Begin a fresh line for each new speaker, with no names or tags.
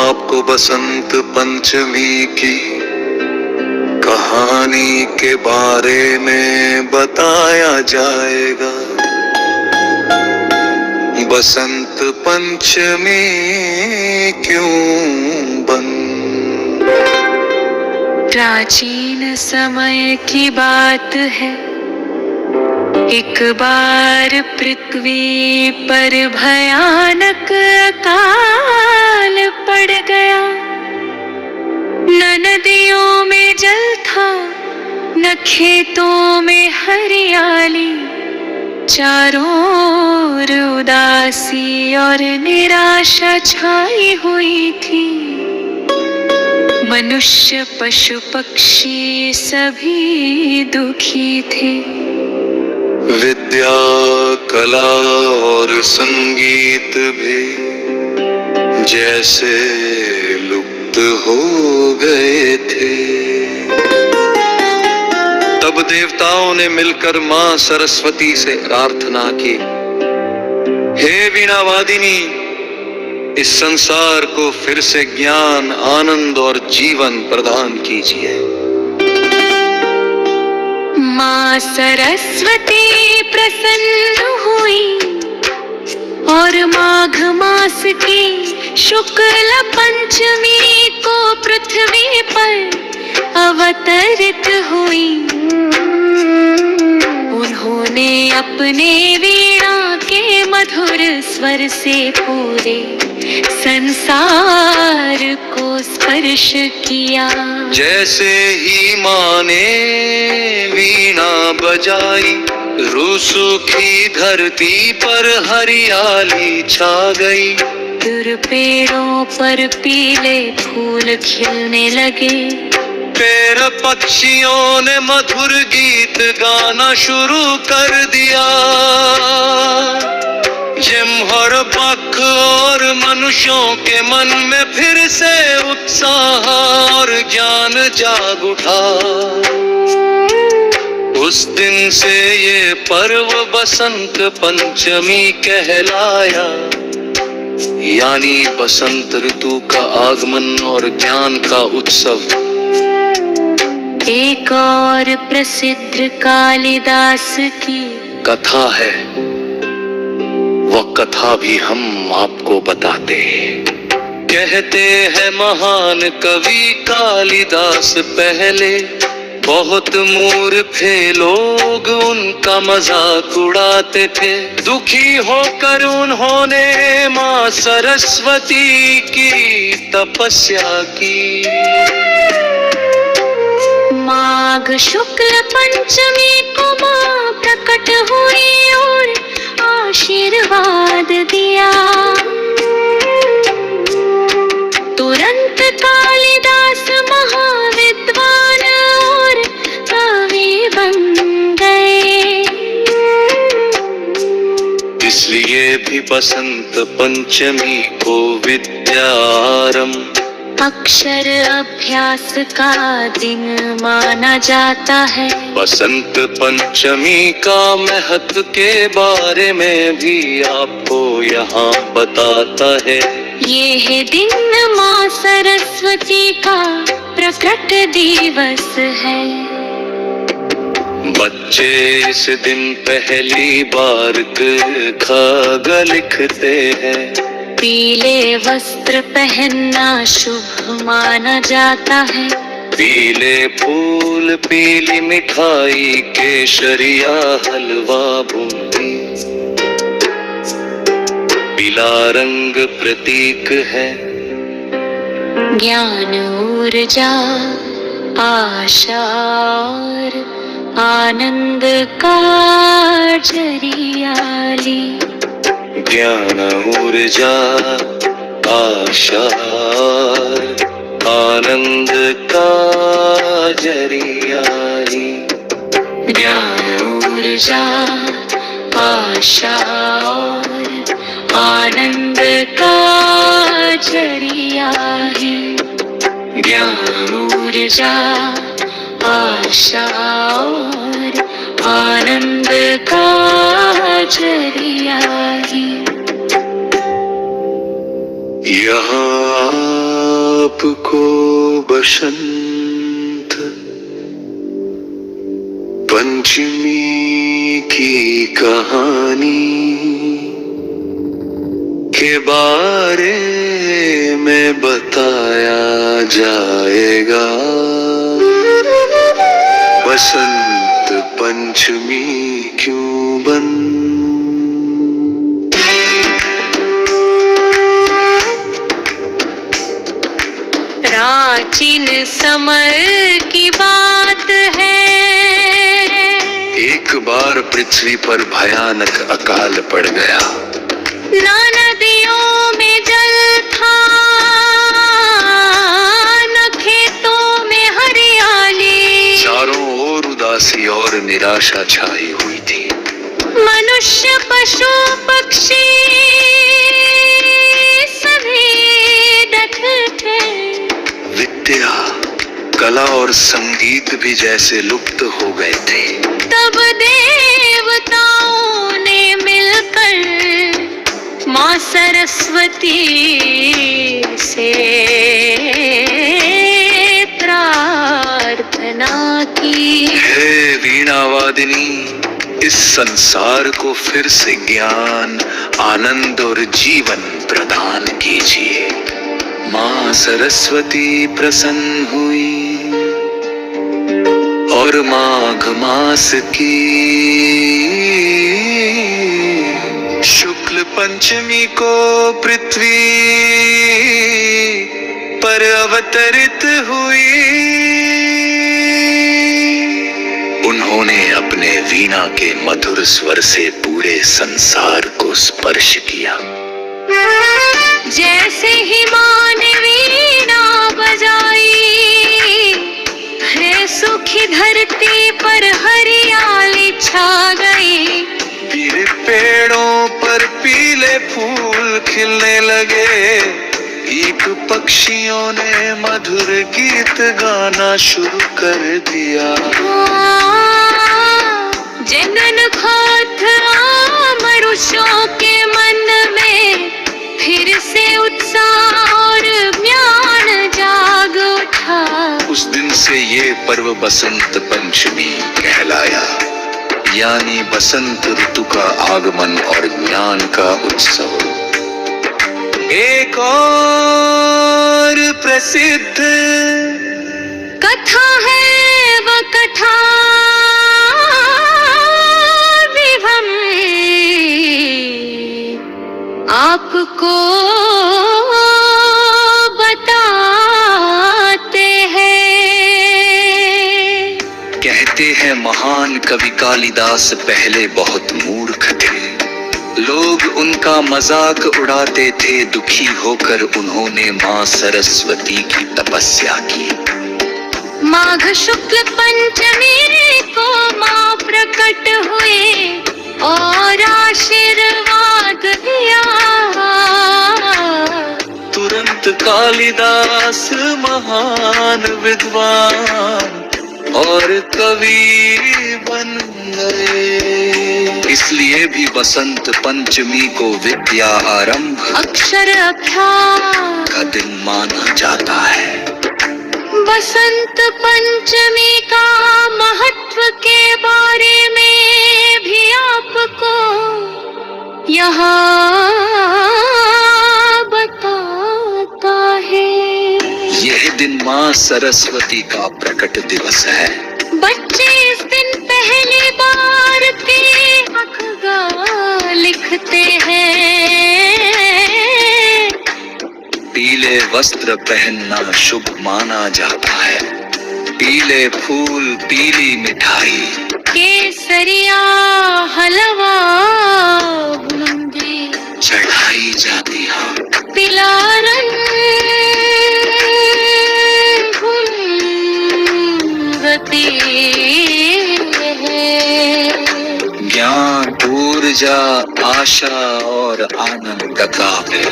आपको बसंत पंचमी की कहानी के बारे में बताया जाएगा। बसंत पंचमी क्यों बन।
प्राचीन समय की बात है, एक बार पृथ्वी पर भयानक अकाल पड़ गया। न नदियों में जल था, न खेतों में हरियाली, चारों ओर उदासी और निराशा छाई हुई थी। मनुष्य पशु पक्षी सभी दुखी थे।
विद्या कला और संगीत भी जैसे लुप्त हो गए थे। तब देवताओं ने मिलकर मां सरस्वती से प्रार्थना की, हे वीणा वादिनी, इस संसार को फिर से ज्ञान, आनंद और जीवन प्रदान कीजिए।
मां सरस्वती प्रसन्न हुई और माघ मास की शुक्ल पंचमी को पृथ्वी पर अवतरित हुई। उन्होंने अपने वीणा के मधुर स्वर से पूरे संसार को स्पर्श किया।
जैसे ही मां ने वीणा बजाई, रूसूखी धरती पर हरियाली छा गई।
दूर पेड़ों पर पीले फूल खिलने लगे।
पेड़ पक्षियों ने मधुर गीत गाना शुरू कर दिया। जिम्हर पख और मनुष्यों के मन में फिर से उत्साह और ज्ञान जाग उठा। उस दिन से ये पर्व बसंत पंचमी कहलाया, यानी बसंत ऋतु का आगमन और ज्ञान का उत्सव।
एक और प्रसिद्ध कालिदास की
कथा है, वह कथा भी हम आपको बताते हैं। कहते हैं महान कवि कालिदास पहले बहुत मूर्ख लोग उनका मजाक उड़ाते थे। दुखी होकर उन्होंने मां सरस्वती की तपस्या की।
माघ शुक्ल पंचमी को मां प्रकट हुई और आशीर्वाद दिया। तुरंत कालिदास महाविद्वान और कवि बन गए।
इसलिए भी बसंत पंचमी को विद्यारंभ,
अक्षर अभ्यास का दिन माना जाता है।
बसंत पंचमी का महत्व के बारे में भी आपको यहाँ बताता है।
ये है दिन मां सरस्वती का प्रकट दिवस है।
बच्चे इस दिन पहली बार खग लिखते हैं।
पीले वस्त्र पहनना शुभ माना जाता है।
पीले फूल, पीली मिठाई, केसरिया हलवा बूंदी। पीला रंग प्रतीक है
ज्ञान, ऊर्जा, आशा और आनंद का जरियाली।
ज्ञान, ऊर्जा, आशा, आनंद का जरियाली।
ज्ञान, ऊर्जा, आशा और आनंद का जरिया है। ज्ञान, ऊर्जा, आशा और आनंद का जरिया है।
यहाँ आपको बसंत पंचमी की कहानी के बारे में बताया जाएगा। बसंत पंचमी क्यों बन
प्राचीन समय की बात है।
एक बार पृथ्वी पर भयानक अकाल पड़ गया।
ना नदियों में जल था, न खेतों में हरियाली।
चारों ओर उदासी और निराशा छाई हुई थी।
मनुष्य पशु पक्षी सभी डट थे।
विद्या, कला और संगीत भी जैसे लुप्त हो गए थे।
तब देवताओं ने मिलकर माँ सरस्वती से प्रार्थना की।
हे वीणा वादिनी, इस संसार को फिर से ज्ञान, आनंद और जीवन प्रदान कीजिए। माँ सरस्वती प्रसन्न हुई और माघ मास की शुक्ल पंचमी को पृथ्वी पर अवतरित हुई। उन्होंने अपने वीणा के मधुर स्वर से पूरे संसार को स्पर्श किया।
जैसे ही माँ ने वीणा बजाई, है सुखी धरती पर हरियाली छा गई।
पीले पेड़ों पर पीले फूल खिलने लगे। एक पक्षियों ने मधुर गीत गाना शुरू कर दिया।
जगन खोथ मनुष्यों के मन में फिर से उत्साह और ज्ञान जाग उठा।
उस दिन से ये पर्व बसंत पंचमी कहलाया, यानी बसंत ऋतु का आगमन और ज्ञान का उत्सव। एक और प्रसिद्ध
कथा है वो कथा भी हम आपको बताते हैं।
कहते हैं महान कवि कालिदास पहले बहुत मूर्ख थे। लोग उनका मजाक उड़ाते थे। दुखी होकर उन्होंने माँ सरस्वती की तपस्या की।
माघ शुक्ल पंचमी को माँ प्रकट हुए और आशीर्वाद दिया।
तुरंत कालिदास महान विद्वान और कवि बन गए। इसलिए भी बसंत पंचमी को विद्या आरंभ,
अक्षर अभ्यास
का दिन माना जाता है।
बसंत पंचमी का महत्व के बारे में भी आपको यहाँ बताता है।
यह दिन माँ सरस्वती का प्रकट दिवस है।
बच्चे इस दिन पहली बार के अखगा लिखते हैं।
पीले वस्त्र पहनना शुभ माना जाता है। पीले फूल, पीली मिठाई,
केसरिया हलवा बुलंदी
चढ़ाई जाती है।
पीला रंग गुलगती है।
ज्ञान, ऊर्जा, आशा और आनंद का है।